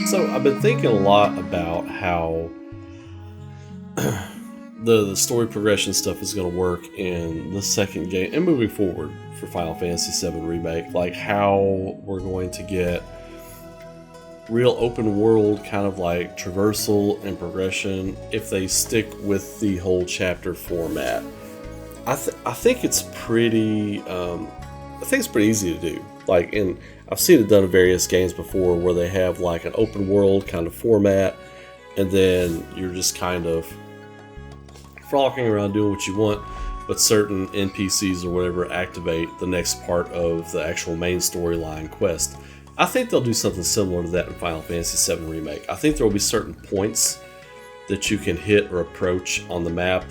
So I've been thinking a lot about how the story progression stuff is going to work in the second game and moving forward for Final Fantasy VII Remake. Like how we're going to get real open world kind of like traversal and progression if they stick with the whole chapter format. I think it's pretty easy to do. Like I've seen it done in various games before where they have like an open world kind of format, and then you're just kind of frolicking around doing what you want, but certain NPCs or whatever activate the next part of the actual main storyline quest. I think they'll do something similar to that in Final Fantasy VII Remake. I think there will be certain points that you can hit or approach on the map,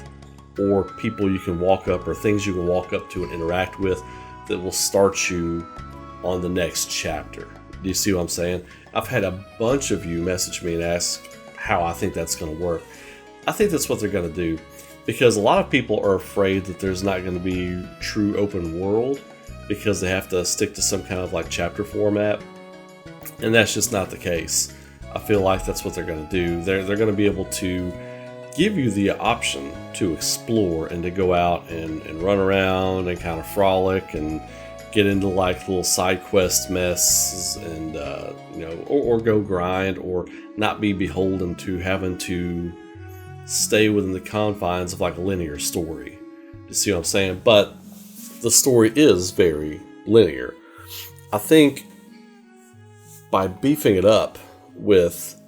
or people you can walk up, or things you can walk up to and interact with that will start you on the next chapter. Do you see what I'm saying? I've had a bunch of you message me and ask how I think that's going to work. I think that's what they're going to do, because a lot of people are afraid that there's not going to be true open world because they have to stick to some kind of like chapter format, and that's just not the case. I feel like that's what they're going to do. They're going to be able to give you the option to explore and to go out and run around and kind of frolic and get into like little side quest messes and or go grind, or not be beholden to having to stay within the confines of like a linear story. You see what I'm saying? But the story is very linear. I think by beefing it up with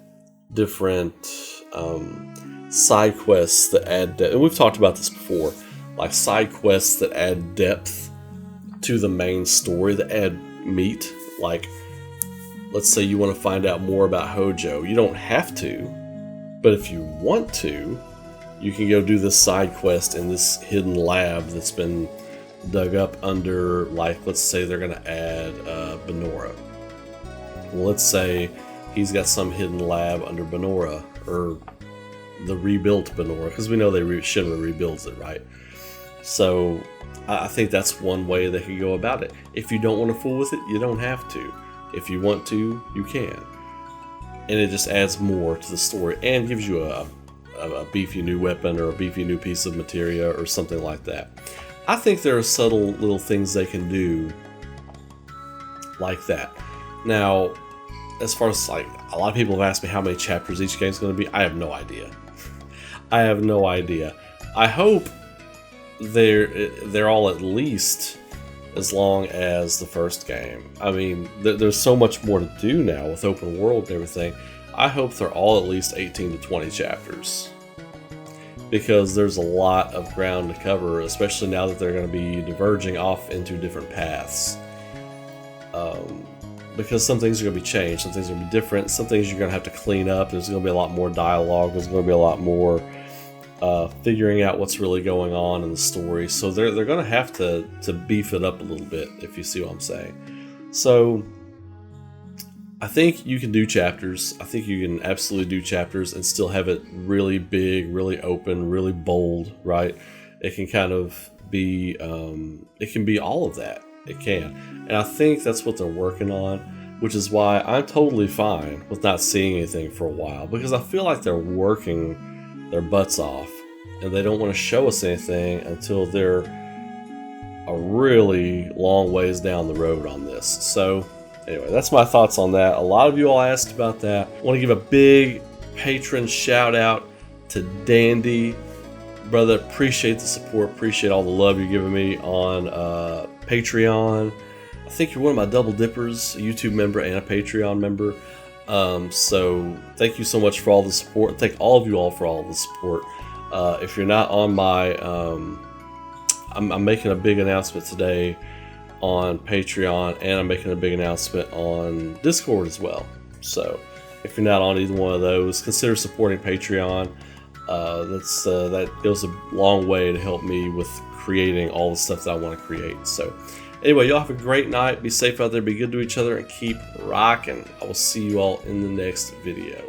different side quests that add depth, and we've talked about this before, like side quests that add depth to the main story, that add meat. Like, let's say you want to find out more about Hojo. You don't have to, but if you want to, you can go do this side quest in this hidden lab that's been dug up under, like, let's say they're going to add Benora. Well, let's say he's got some hidden lab under Benora, or the rebuilt Benora, because we know Shinra rebuilds it, right? So I think that's one way they could go about it. If you don't want to fool with it, you don't have to. If you want to, you can. And it just adds more to the story and gives you a beefy new weapon or a beefy new piece of materia or something like that. I think there are subtle little things they can do like that. Now, as far as like, a lot of people have asked me how many chapters each game is going to be. I have no idea. I have no idea. I hope they're all at least as long as the first game. I mean, there's so much more to do now with open world and everything. I hope they're all at least 18 to 20 chapters, because there's a lot of ground to cover, especially now that they're going to be diverging off into different paths. Because some things are going to be changed, some things are going to be different, some things you're going to have to clean up. There's going to be a lot more dialogue, there's going to be a lot more figuring out what's really going on in the story. So they're going to have to beef it up a little bit, if you see what I'm saying. So I think you can do chapters. I think you can absolutely do chapters and still have it really big, really open, really bold, right? It can kind of be, it can be all of that. It can. And I think that's what they're working on, which is why I'm totally fine with not seeing anything for a while, because I feel like they're working their butts off and they don't want to show us anything until they're a really long ways down the road on this. So anyway, that's my thoughts on that. A lot of you all asked about that. I want to give a big patron shout out to Dandy. Brother, appreciate the support, appreciate all the love you're giving me on Patreon. I think you're one of my double dippers, a YouTube member and a Patreon member. So thank you so much for all the support. Thank all of you all for all the support. If you're not on my, I'm making a big announcement today on Patreon, and I'm making a big announcement on Discord as well. So if you're not on either one of those, consider supporting Patreon. That goes a long way to help me with creating all the stuff that I want to create. So anyway, y'all have a great night. Be safe out there, be good to each other, and keep rocking. I will see you all in the next video.